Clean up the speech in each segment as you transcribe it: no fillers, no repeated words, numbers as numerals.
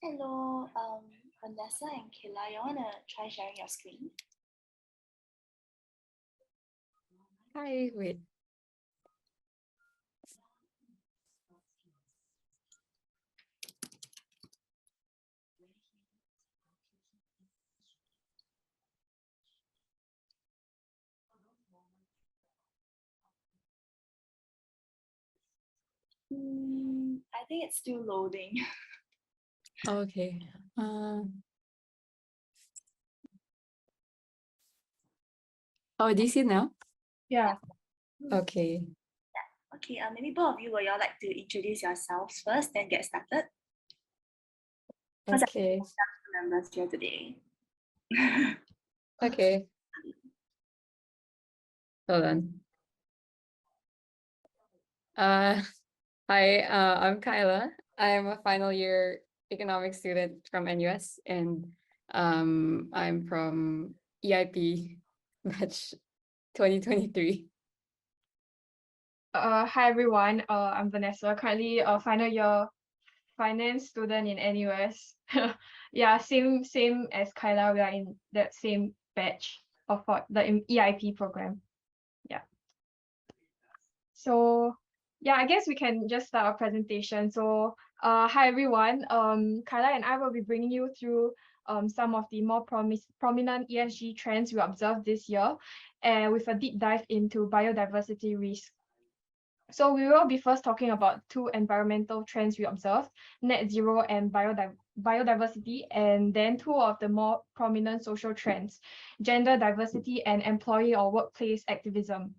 Hello, Vanessa and Kayla, you want to try sharing your screen? Hi, wait. I think it's still loading. Okay. Oh, do you see now? Yeah. Okay. Okay, maybe both of you, would y'all like to introduce yourselves first, then get started? Okay. Members here today. Okay. Hold on. Hi, I'm Kyla. I'm a final year economics student from NUS, and I'm from EIP batch 2023. Hi everyone. I'm Vanessa, currently a final year finance student in NUS. Yeah, same as Kyla. We are in that same batch of the EIP program. Yeah. So yeah, I guess we can just start our presentation. So hi everyone. Kyla and I will be bringing you through some of the more prominent ESG trends we observed this year, and with a deep dive into biodiversity risk. So we will be first talking about two environmental trends we observed, net zero and biodiversity, and then two of the more prominent social trends, gender diversity and employee or workplace activism.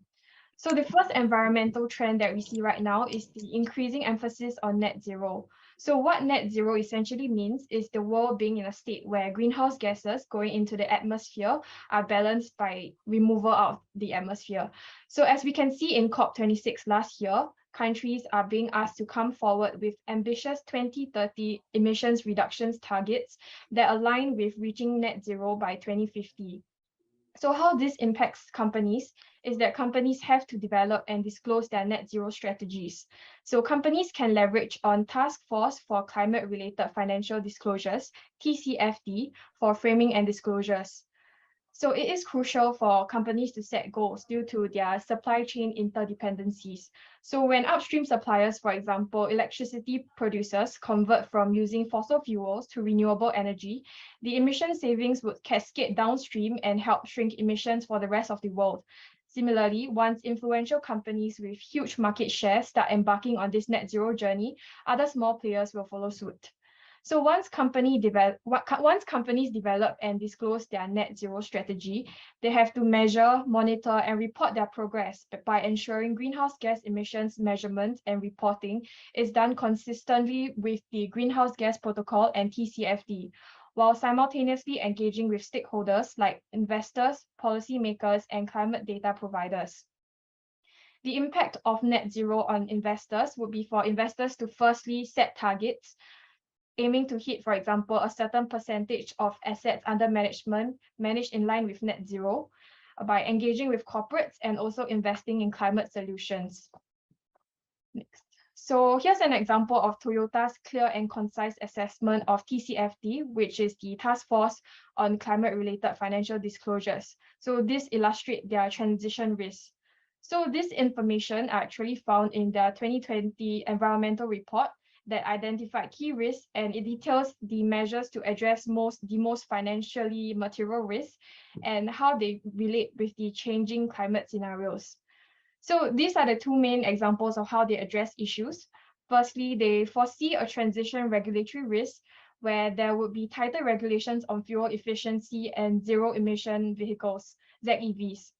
So the first environmental trend that we see right now is the increasing emphasis on net zero. So what net zero essentially means is the world being in a state where greenhouse gases going into the atmosphere are balanced by removal out of the atmosphere. So as we can see in COP26 last year, countries are being asked to come forward with ambitious 2030 emissions reductions targets that align with reaching net zero by 2050. So how this impacts companies is that companies have to develop and disclose their net zero strategies. So companies can leverage on Task Force for Climate-Related Financial Disclosures, TCFD, for framing and disclosures. So it is crucial for companies to set goals due to their supply chain interdependencies. So when upstream suppliers, for example, electricity producers, convert from using fossil fuels to renewable energy, the emission savings would cascade downstream and help shrink emissions for the rest of the world. Similarly, once influential companies with huge market share start embarking on this net zero journey, other small players will follow suit. So once companies develop and disclose their net zero strategy, they have to measure, monitor, and report their progress by ensuring greenhouse gas emissions measurement and reporting is done consistently with the Greenhouse Gas Protocol and TCFD, while simultaneously engaging with stakeholders like investors, policymakers, and climate data providers. The impact of net zero on investors would be for investors to firstly set targets, aiming to hit, for example, a certain percentage of assets under management managed in line with net zero by engaging with corporates and also investing in climate solutions. Next. So here's an example of Toyota's clear and concise assessment of TCFD, which is the Task Force on Climate-Related Financial Disclosures. So this illustrates their transition risk. So this information are actually found in their 2020 environmental report that identified key risks, and it details the measures to address the most financially material risks and how they relate with the changing climate scenarios. So these are the two main examples of how they address issues. Firstly, they foresee a transition regulatory risk where there would be tighter regulations on fuel efficiency and zero emission vehicles, ZEVs.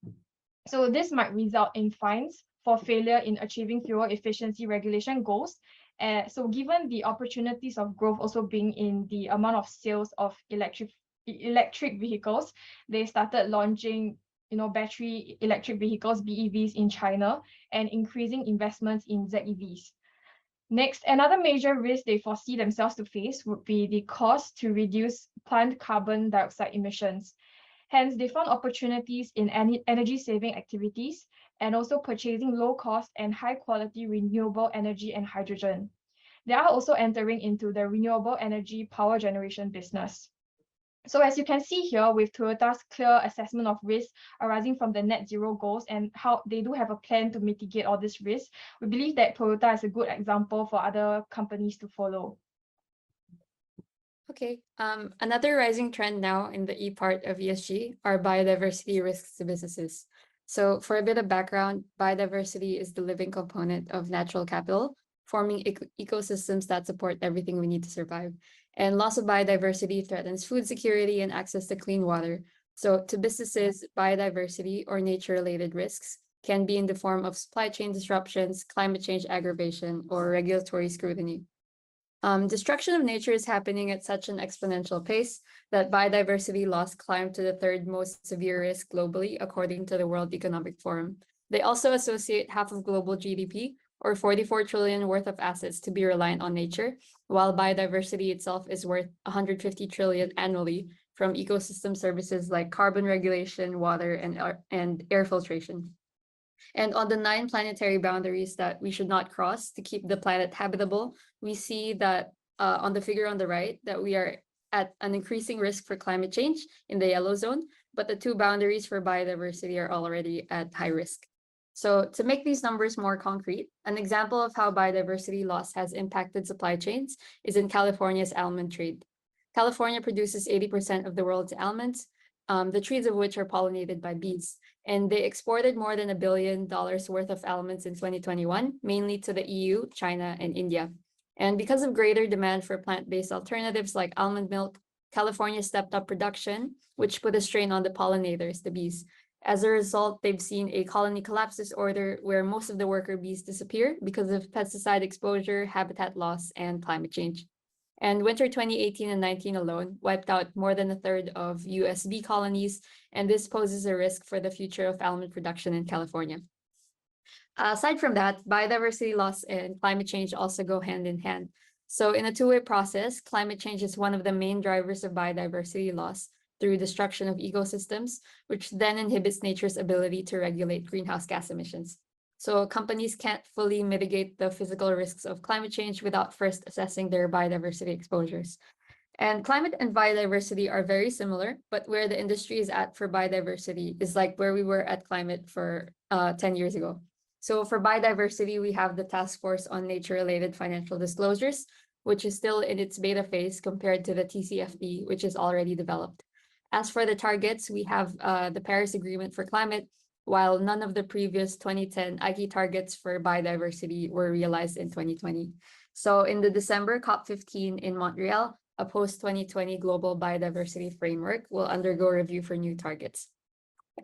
So this might result in fines for failure in achieving fuel efficiency regulation goals. So given the opportunities of growth also being in the amount of sales of electric vehicles, they started launching battery electric vehicles, BEVs, in China and increasing investments in ZEVs. Next, another major risk they foresee themselves to face would be the cost to reduce plant carbon dioxide emissions. Hence, they found opportunities in energy-saving activities and also purchasing low-cost and high-quality renewable energy and hydrogen. they are also entering into the renewable energy power generation business. So as you can see here, with Toyota's clear assessment of risk arising from the net zero goals and how they do have a plan to mitigate all this risk, we believe that Toyota is a good example for other companies to follow. Okay, another rising trend now in the E part of ESG are biodiversity risks to businesses. So for a bit of background, biodiversity is the living component of natural capital, forming ecosystems that support everything we need to survive. And loss of biodiversity threatens food security and access to clean water. So to businesses, biodiversity or nature-related risks can be in the form of supply chain disruptions, climate change aggravation, or regulatory scrutiny. Destruction of nature is happening at such an exponential pace that biodiversity loss climbed to the third most severe risk globally, according to the World Economic Forum. They also associate half of global GDP, or 44 trillion worth of assets, to be reliant on nature, while biodiversity itself is worth 150 trillion annually from ecosystem services like carbon regulation, water, and air filtration. And on the 9 planetary boundaries that we should not cross to keep the planet habitable, we see that on the figure on the right, that we are at an increasing risk for climate change in the yellow zone, but the 2 boundaries for biodiversity are already at high risk. So to make these numbers more concrete, an example of how biodiversity loss has impacted supply chains is in California's almond trade. California produces 80% of the world's almonds, the trees of which are pollinated by bees. And they exported more than $1 billion worth of almonds in 2021, mainly to the EU, China, and India. And because of greater demand for plant-based alternatives like almond milk, California stepped up production, which put a strain on the pollinators, the bees. As a result, they've seen a colony collapse disorder where most of the worker bees disappear because of pesticide exposure, habitat loss, and climate change. And winter 2018 and 19 alone wiped out more than a third of US bee colonies, and this poses a risk for the future of almond production in California. Aside from that, biodiversity loss and climate change also go hand in hand. So in a two-way process, climate change is one of the main drivers of biodiversity loss through destruction of ecosystems, which then inhibits nature's ability to regulate greenhouse gas emissions. So companies can't fully mitigate the physical risks of climate change without first assessing their biodiversity exposures. And climate and biodiversity are very similar, but where the industry is at for biodiversity is like where we were at climate for 10 years ago. So for biodiversity, we have the Task Force on Nature-Related Financial Disclosures, which is still in its beta phase compared to the TCFD, which is already developed. As for the targets, we have the Paris Agreement for Climate, while none of the previous 2010 IKE targets for biodiversity were realized in 2020. So in the December COP15 in Montreal, a post-2020 global biodiversity framework will undergo review for new targets.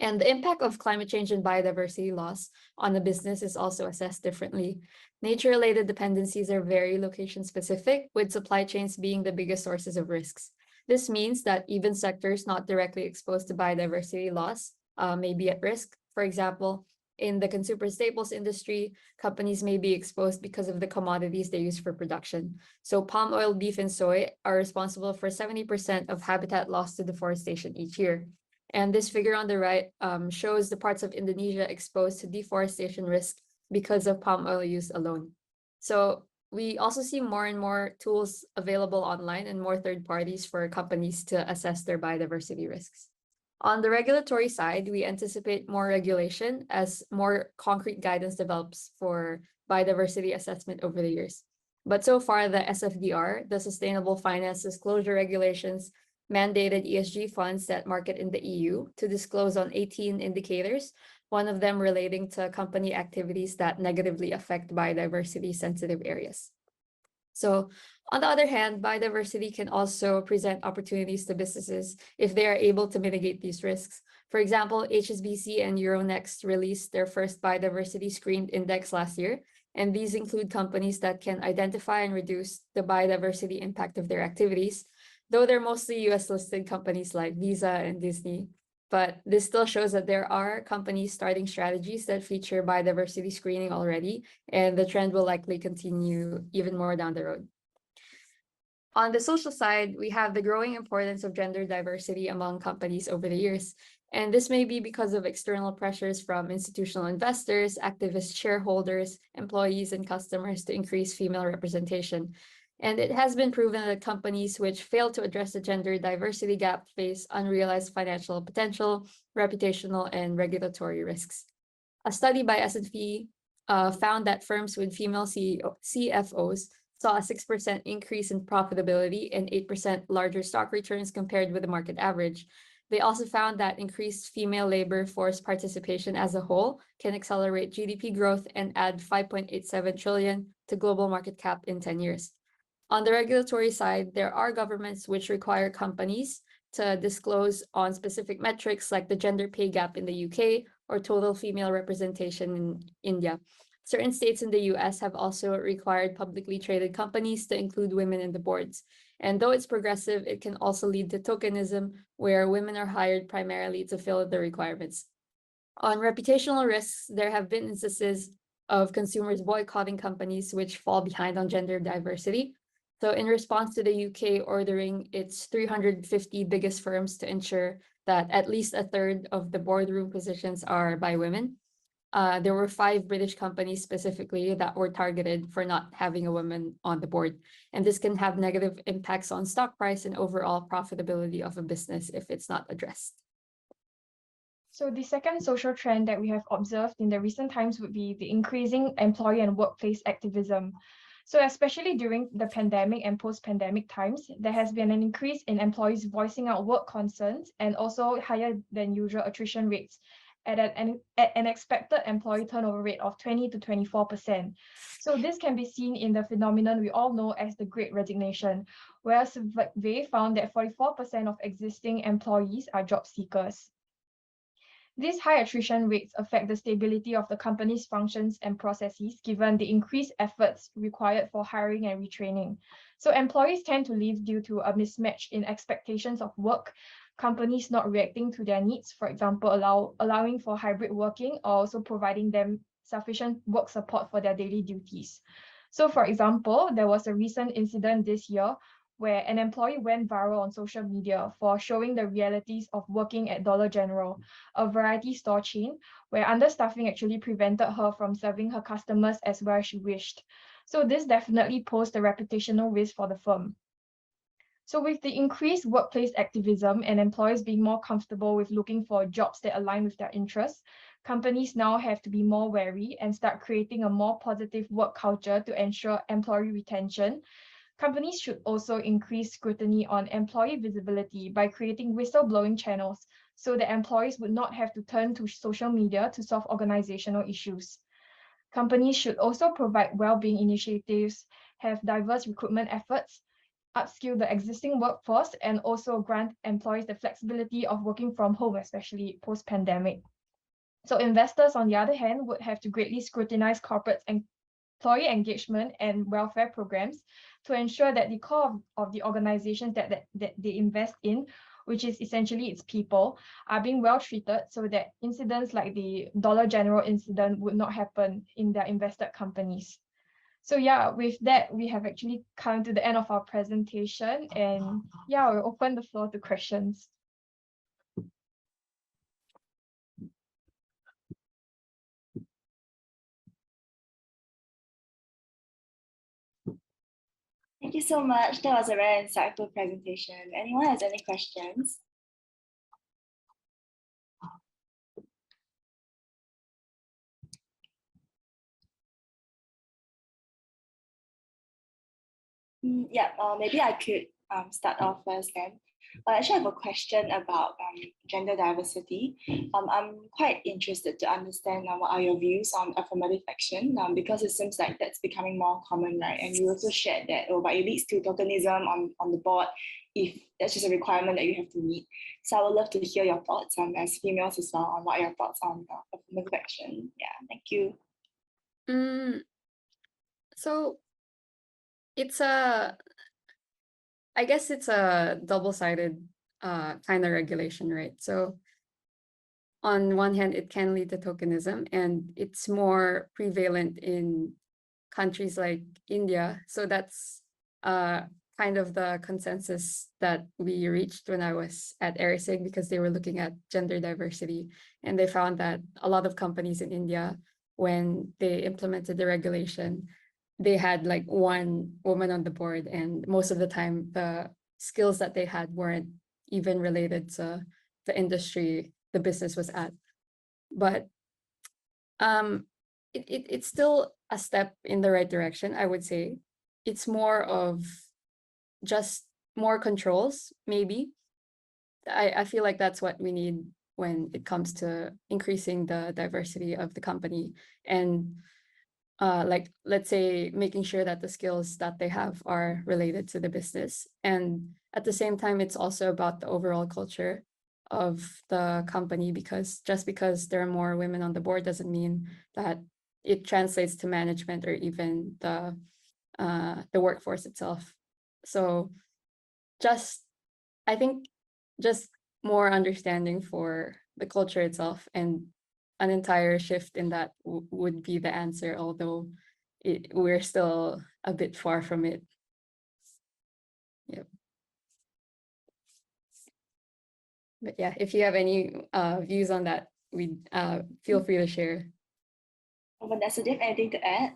And the impact of climate change and biodiversity loss on the business is also assessed differently. Nature-related dependencies are very location-specific, with supply chains being the biggest sources of risks. This means that even sectors not directly exposed to biodiversity loss may be at risk. For example, in the consumer staples industry, companies may be exposed because of the commodities they use for production. So palm oil, beef, and soy are responsible for 70% of habitat loss to deforestation each year. And this figure on the right shows the parts of Indonesia exposed to deforestation risk because of palm oil use alone. So we also see more and more tools available online and more third parties for companies to assess their biodiversity risks. On the regulatory side, we anticipate more regulation as more concrete guidance develops for biodiversity assessment over the years. But so far, the SFDR, the Sustainable Finance Disclosure Regulations, mandated ESG funds that market in the EU to disclose on 18 indicators, one of them relating to company activities that negatively affect biodiversity-sensitive areas. So on the other hand, biodiversity can also present opportunities to businesses if they are able to mitigate these risks. For example, HSBC and Euronext released their first biodiversity screened index last year, and these include companies that can identify and reduce the biodiversity impact of their activities, though they're mostly US-listed companies like Visa and Disney. But this still shows that there are companies starting strategies that feature biodiversity screening already, and the trend will likely continue even more down the road. On the social side, we have the growing importance of gender diversity among companies over the years. And this may be because of external pressures from institutional investors, activist shareholders, employees, and customers to increase female representation. And it has been proven that companies which fail to address the gender diversity gap face unrealized financial potential, reputational, and regulatory risks. A study by S&P found that firms with female CFOs saw a 6% increase in profitability and 8% larger stock returns compared with the market average. They also found that increased female labor force participation as a whole can accelerate GDP growth and add 5.87 trillion to global market cap in 10 years. On the regulatory side, there are governments which require companies to disclose on specific metrics like the gender pay gap in the UK or total female representation in India. Certain states in the US have also required publicly traded companies to include women in the boards. And though it's progressive, it can also lead to tokenism, where women are hired primarily to fill the requirements. On reputational risks, there have been instances of consumers boycotting companies which fall behind on gender diversity. So in response to the UK ordering its 350 biggest firms to ensure that at least a third of the boardroom positions are by women, there were 5 British companies specifically that were targeted for not having a woman on the board. And this can have negative impacts on stock price and overall profitability of a business if it's not addressed. So the second social trend that we have observed in the recent times would be the increasing employee and workplace activism. So especially during the pandemic and post-pandemic times, there has been an increase in employees voicing out work concerns and also higher than usual attrition rates at an expected employee turnover rate of 20 to 24%. So this can be seen in the phenomenon we all know as the Great Resignation, where a survey found that 44% of existing employees are job seekers. These high attrition rates affect the stability of the company's functions and processes, given the increased efforts required for hiring and retraining. So employees tend to leave due to a mismatch in expectations of work, companies not reacting to their needs, for example, allowing for hybrid working, or also providing them sufficient work support for their daily duties. So for example, there was a recent incident this year where an employee went viral on social media for showing the realities of working at Dollar General, a variety store chain, where understaffing actually prevented her from serving her customers as well as she wished. So this definitely posed a reputational risk for the firm. So with the increased workplace activism and employees being more comfortable with looking for jobs that align with their interests, companies now have to be more wary and start creating a more positive work culture to ensure employee retention. Companies should also increase scrutiny on employee visibility by creating whistleblowing channels so that employees would not have to turn to social media to solve organizational issues. Companies should also provide well-being initiatives, have diverse recruitment efforts, upskill the existing workforce, and also grant employees the flexibility of working from home, especially post-pandemic. So investors, on the other hand, would have to greatly scrutinize corporate and employee engagement and welfare programs to ensure that the core of the organizations that they invest in, which is essentially its people, are being well treated so that incidents like the Dollar General incident would not happen in their invested companies. So yeah, with that, we have actually come to the end of our presentation, and yeah, we'll open the floor to questions. Thank you so much. That was a very insightful presentation. Anyone has any questions? Yeah, maybe I could start off first then. I actually have a question about gender diversity. I'm quite interested to understand what are your views on affirmative action, because it seems like that's becoming more common, right? And you also shared that, but it leads to tokenism on the board if that's just a requirement that you have to meet. So I would love to hear your thoughts as females as well on what are your thoughts on affirmative action. Yeah, thank you. So I guess it's a double-sided kind of regulation, right? So on one hand, it can lead to tokenism, and it's more prevalent in countries like India. So that's kind of the consensus that we reached when I was at ERISIG, because they were looking at gender diversity, and they found that a lot of companies in India, when they implemented the regulation, they had like one woman on the board, and most of the time the skills that they had weren't even related to the industry the business was at. But it's still a step in the right direction, I would say. It's more of just more controls, maybe. I feel like that's what we need when it comes to increasing the diversity of the company. And like, let's say, making sure that the skills that they have are related to the business. And at the same time, it's also about the overall culture of the company, because just because there are more women on the board doesn't mean that it translates to management or even the workforce itself. So I think just more understanding for the culture itself, and an entire shift in that would be the answer, although we're still a bit far from it. Yep. But yeah, if you have any views on that, we feel free to share. Vanessa, do you have anything to add?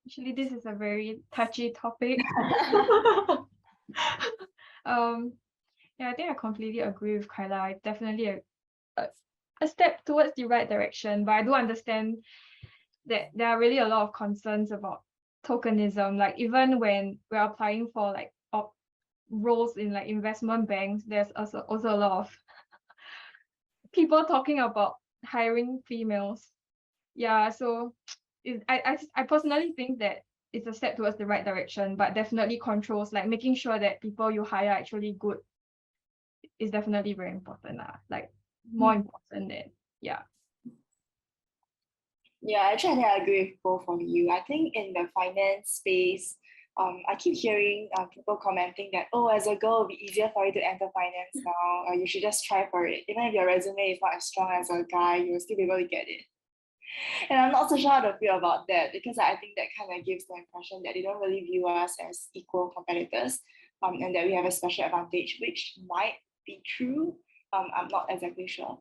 Actually, this is a very touchy topic. Yeah, I think I completely agree with Kyla. Definitely a step towards the right direction, but I do understand that there are really a lot of concerns about tokenism. Like, even when we're applying for like roles in like investment banks, there's also a lot of people talking about hiring females. Yeah, so I personally think that it's a step towards the right direction, but definitely controls, like making sure that people you hire are actually good, is definitely very important. Like, more important than, yeah. Yeah, actually, I think I agree with both of you. I think in the finance space, I keep hearing people commenting that, oh, as a girl, it'll be easier for you to enter finance now. You should just try for it. Even if your resume is not as strong as a guy, you'll still be able to get it. And I'm not so sure how to feel about that, because I think that kind of gives the impression that they don't really view us as equal competitors, and that we have a special advantage, which might be true. I'm not exactly sure.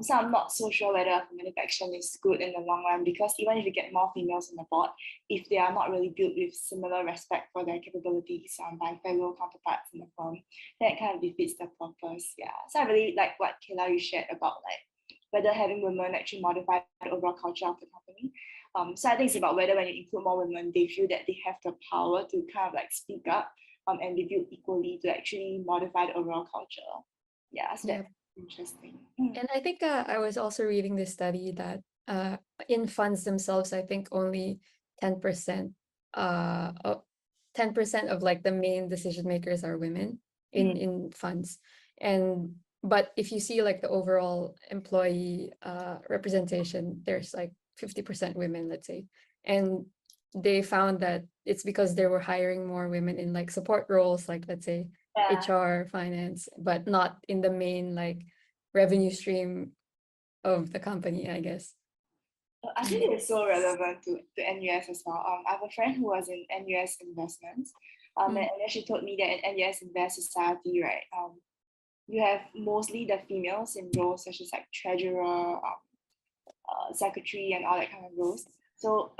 So I'm not so sure whether affirmative action is good in the long run, because even if you get more females on the board, if they are not really built with similar respect for their capabilities by fellow counterparts in the firm, then it kind of defeats the purpose. Yeah. So I really like what Kayla, you shared about like whether having women actually modify the overall culture of the company. So I think it's about whether when you include more women, they feel that they have the power to kind of like speak up and be viewed equally to actually modify the overall culture. Yeah, so that's interesting. And I think I was also reading this study that in funds themselves, I think only 10% 10% of like the main decision makers are women in funds. But if you see like the overall employee representation, there's like 50% women, let's say. And they found that it's because they were hiring more women in like support roles, like let's say HR, finance, but not in the main like revenue stream of the company, I guess. I think it's so relevant to NUS as well. I have a friend who was in NUS Investments, and then she told me that in NUS Invest Society, right, you have mostly the females in roles such as like treasurer, secretary, and all that kind of roles. So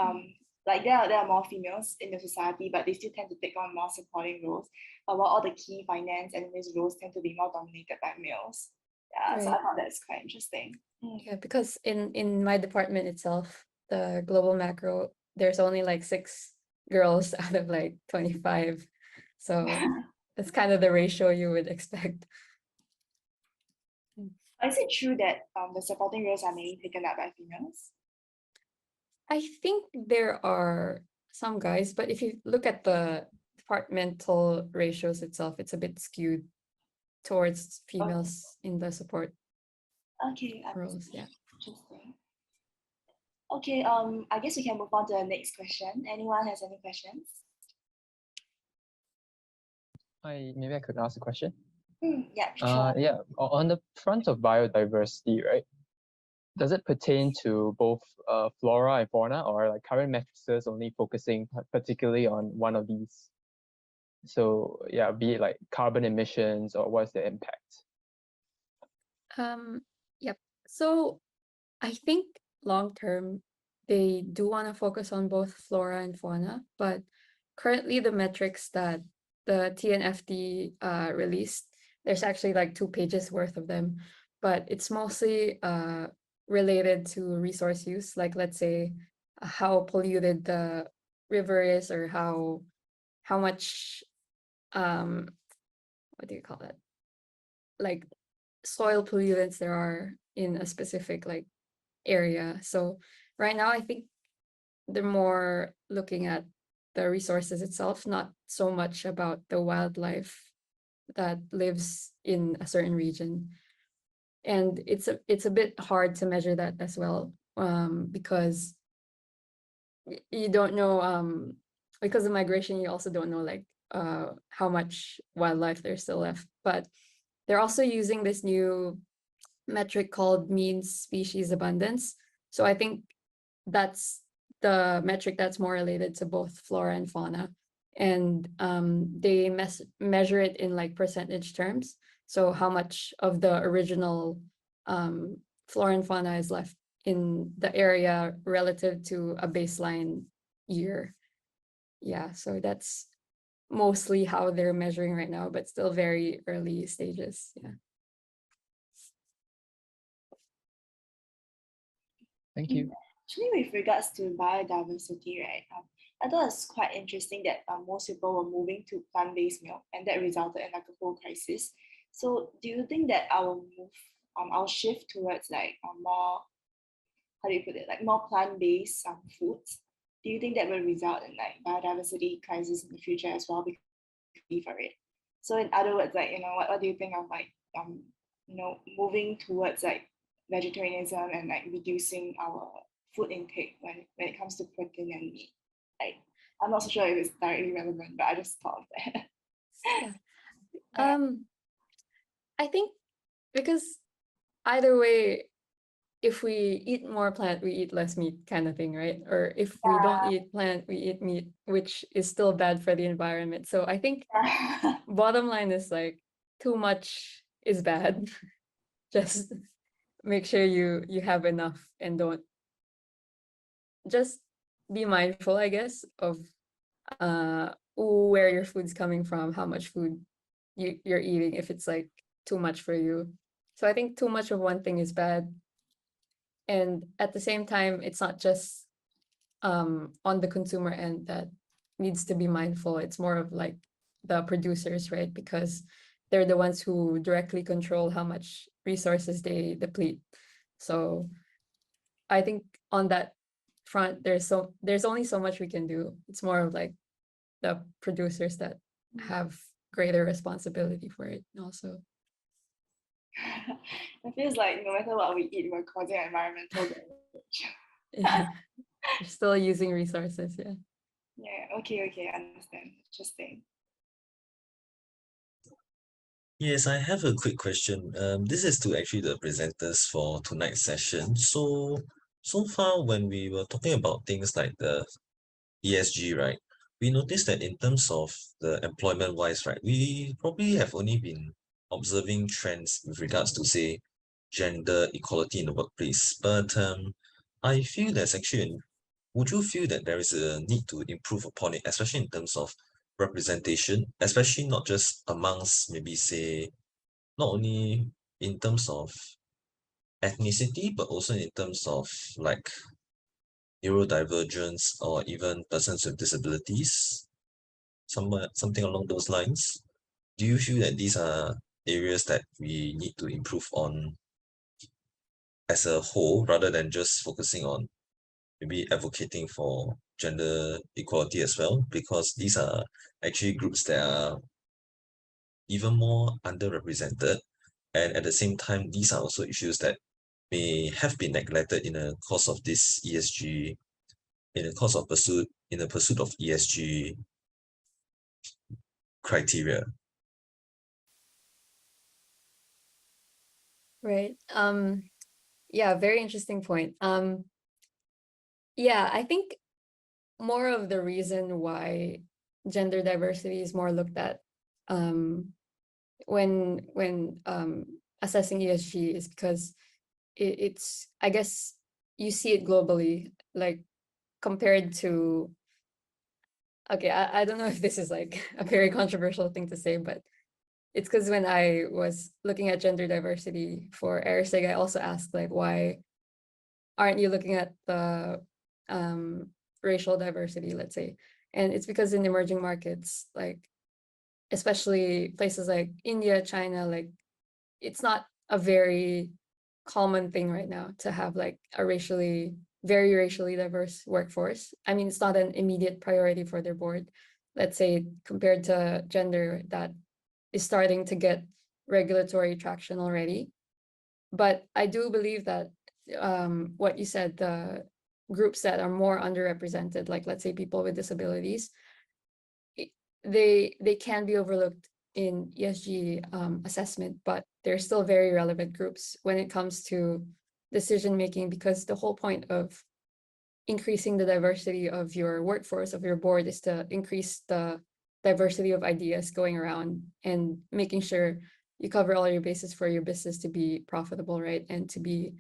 like there are more females in the society, but they still tend to take on more supporting roles, while all the key finance and these roles tend to be more dominated by males. Yeah, so I thought that's quite interesting. Yeah, because in my department itself, the global macro, there's only like 6 girls out of like 25. So that's kind of the ratio you would expect. Is it true that the supporting roles are mainly taken up by females? I think there are some guys, but if you look at the departmental ratios itself, it's a bit skewed towards females in the support roles. Yeah. Interesting. Okay, I guess we can move on to the next question. Anyone has any questions? Maybe I could ask a question. Yeah, sure. Yeah, on the front of biodiversity, right? Does it pertain to both flora and fauna, or like current matrices only focusing particularly on one of these So yeah, be it like carbon emissions or what's the impact? Yep. So I think long term, they do want to focus on both flora and fauna, but currently the metrics that the TNFD released, there's actually like 2 pages worth of them, but it's mostly related to resource use, like let's say how polluted the river is, or how much what do you call it? Like soil pollutants there are in a specific like area. So right now, I think they're more looking at the resources itself, not so much about the wildlife that lives in a certain region. And it's a bit hard to measure that as well, because you don't know, because of migration, you also don't know like how much wildlife there's still left. But they're also using this new metric called mean species abundance. So I think that's the metric that's more related to both flora and fauna. And they measure it in like percentage terms. So how much of the original flora and fauna is left in the area relative to a baseline year. Yeah, so that's mostly how they're measuring right now, but still very early stages. Yeah. Thank you. Actually, with regards to biodiversity, right, I thought it's quite interesting that most people were moving to plant-based milk, and that resulted in like a whole crisis. So, do you think that our shift towards like more, how do you put it, like more plant-based foods, do you think that will result in like biodiversity crisis in the future as well? Because for it. So, in other words, like what do you think of like moving towards like vegetarianism and like reducing our food intake when it comes to protein and meat? Like, I'm not so sure if it's directly relevant, but I just thought of that. Yeah. I think because either way, if we eat more plant, we eat less meat kind of thing, right? Or if we don't eat plant, we eat meat, which is still bad for the environment. So I think bottom line is like too much is bad. Just make sure you have enough and don't just be mindful, I guess, of where your food's coming from, how much food you're eating, if it's like too much for you. So I think too much of one thing is bad. And at the same time, it's not just on the consumer end that needs to be mindful. It's more of like the producers, right? Because they're the ones who directly control how much resources they deplete. So I think on that front, there's only so much we can do. It's more of like the producers that have greater responsibility for it also. It feels like no matter what we eat, we're causing environmental damage. Yeah. You're still using resources, yeah. Yeah, okay, I understand. Interesting. Yes, I have a quick question. This is to actually the presenters for tonight's session. So far when we were talking about things like the ESG, right, we noticed that in terms of the employment wise, right, we probably have only been observing trends with regards to, say, gender equality in the workplace. But I feel there's actually, would you feel that there is a need to improve upon it, especially in terms of representation, especially not just amongst maybe say, not only in terms of ethnicity, but also in terms of like neurodivergence or even persons with disabilities, something along those lines. Do you feel that these are areas that we need to improve on as a whole, rather than just focusing on maybe advocating for gender equality as well? Because these are actually groups that are even more underrepresented, and at the same time, these are also issues that may have been neglected in the course of this ESG, in the pursuit of ESG criteria. Right. Yeah, very interesting point. Yeah, I think more of the reason why gender diversity is more looked at when assessing ESG is because it's, I guess you see it globally, like compared to, okay, I don't know if this is like a very controversial thing to say, but it's because when I was looking at gender diversity for AirSig, I also asked like, why aren't you looking at the racial diversity, let's say? And it's because in emerging markets, like especially places like India, China, like it's not a very common thing right now to have like a very racially diverse workforce. I mean, it's not an immediate priority for their board, let's say, compared to gender that is starting to get regulatory traction already. But I do believe that what you said, the groups that are more underrepresented, like let's say people with disabilities, they can be overlooked in ESG assessment, but they're still very relevant groups when it comes to decision making, because the whole point of increasing the diversity of your workforce, of your board, is to increase the diversity of ideas going around and making sure you cover all your bases for your business to be profitable, right? And to be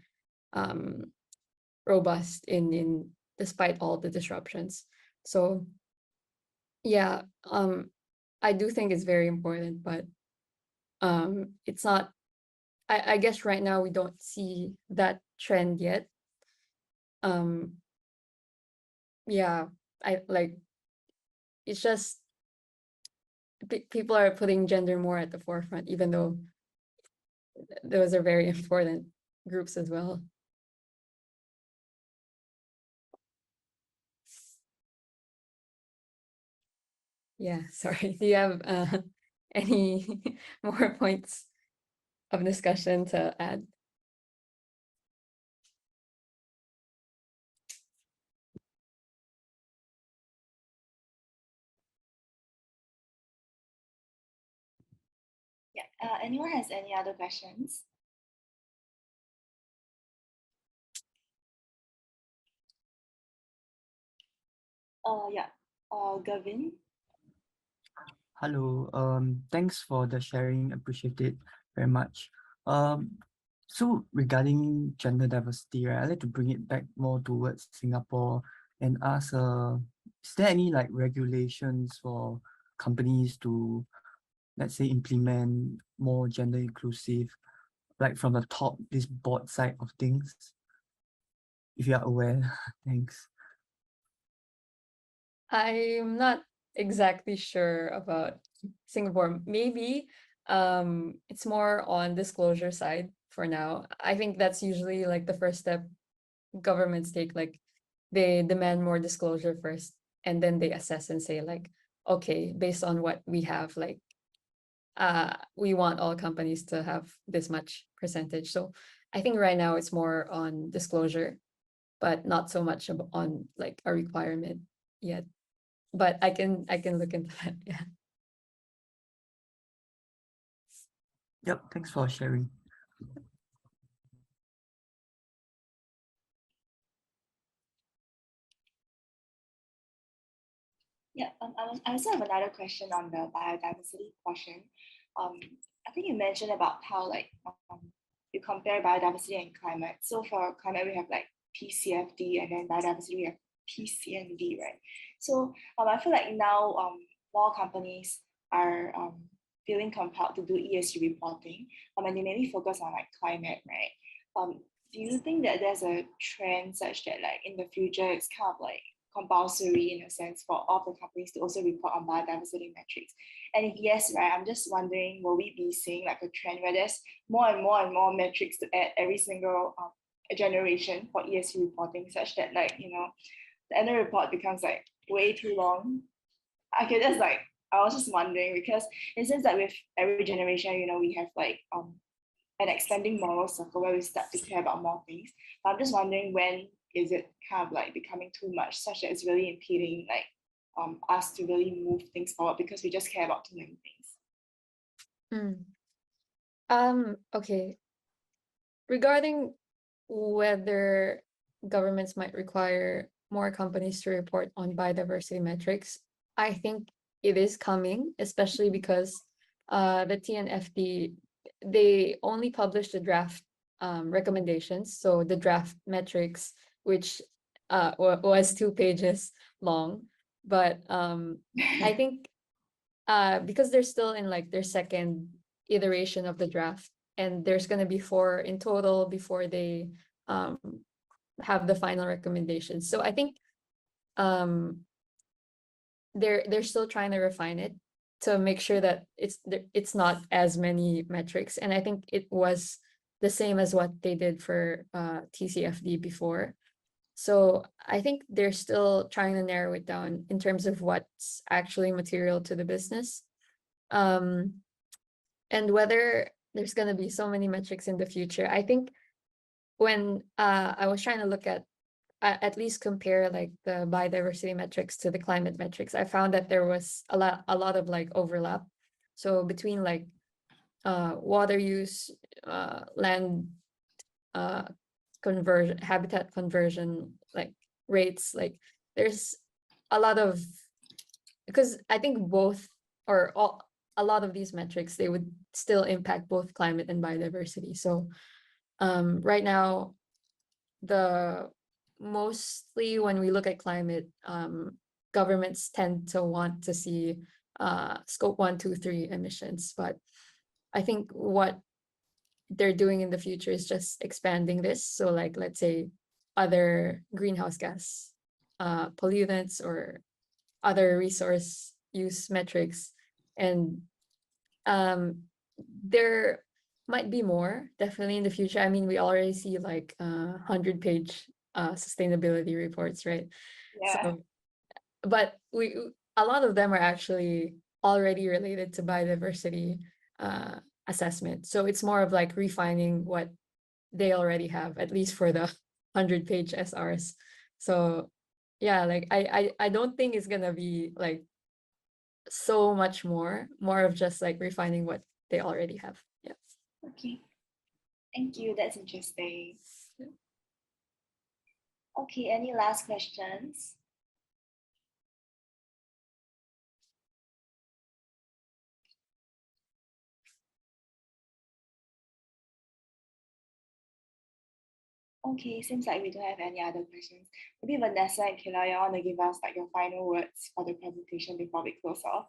robust in despite all the disruptions. So yeah, I do think it's very important, but it's not, I guess right now we don't see that trend yet. Yeah, I like, it's just people are putting gender more at the forefront, even though those are very important groups as well. Yeah, sorry. Do you have any more points of discussion to add? Yeah. Anyone has any other questions? Yeah. Gavin. Hello, thanks for the sharing, appreciate it very much. So regarding gender diversity, right, I'd like to bring it back more towards Singapore and ask, is there any like regulations for companies to, let's say, implement more gender inclusive, like from the top, this board side of things? If you are aware, thanks. I'm not exactly sure about Singapore. Maybe it's more on disclosure side for now. I think that's usually like the first step governments take, like they demand more disclosure first, and then they assess and say like, okay, based on what we have, like we want all companies to have this much percentage. So I think right now it's more on disclosure, but not so much on like a requirement yet. But I can look into that. Yeah. Yep, thanks for sharing. Yeah, I also have another question on the biodiversity portion. I think you mentioned about how like you compare biodiversity and climate. So for climate, we have like PCFD, and then biodiversity, we have PCND, right? So I feel like now more companies are feeling compelled to do ESG reporting, and they mainly focus on like climate, right? Do you think that there's a trend such that like in the future it's kind of like compulsory in a sense for all the companies to also report on biodiversity metrics? And if yes, right, I'm just wondering, will we be seeing like a trend where there's more and more and more metrics to add every single generation for ESG reporting, such that like, you know, the annual report becomes like way too long? Okay, that's like, I was just wondering, because it seems that with every generation, you know, we have like an expanding moral circle where we start to care about more things. But I'm just wondering, when is it kind of like becoming too much, such that it's really impeding like us to really move things forward because we just care about too many things? Okay. Regarding whether governments might require more companies to report on biodiversity metrics, I think it is coming, especially because the TNFD, they only published the draft recommendations. So the draft metrics, which was 2 pages long. But I think because they're still in like their second iteration of the draft, and there's going to be 4 in total before they have the final recommendations. So I think they're still trying to refine it to make sure that it's not as many metrics. And I think it was the same as what they did for TCFD before. So I think they're still trying to narrow it down in terms of what's actually material to the business. And whether there's going to be so many metrics in the future. I think when I was trying to look at least compare like the biodiversity metrics to the climate metrics, I found that there was a lot of like overlap. So between like water use, land conversion, habitat conversion, like rates, like there's a lot of, because I think both or all, a lot of these metrics, they would still impact both climate and biodiversity. So right now, mostly when we look at climate, governments tend to want to see scope 1, 2, 3 emissions. But I think what they're doing in the future is just expanding this. So like, let's say other greenhouse gas pollutants or other resource use metrics. And there might be more definitely in the future. I mean, we already see like 100-page sustainability reports, right? Yeah. So, but a lot of them are actually already related to biodiversity assessment. So it's more of like refining what they already have, at least for the 100-page SRs. So yeah, like I don't think it's gonna be like so much more of just like refining what they already have. Yeah. Okay. Thank you. That's interesting. Okay, any last questions? Okay, seems like we don't have any other questions. Maybe Vanessa and Kayla, you want to give us like your final words for the presentation before we close off?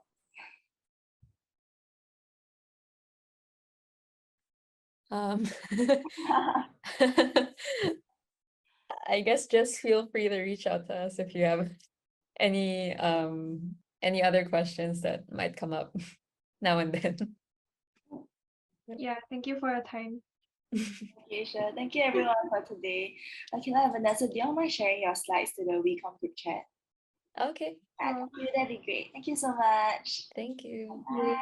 I guess just feel free to reach out to us if you have any other questions that might come up now and then. Yeah, thank you for your time. Okay, sure. Thank you everyone for today. Kayla and Vanessa, do you mind sharing your slides to the WeCom group chat? Okay. Thank you, that'd be great. Thank you so much. Thank you. Bye.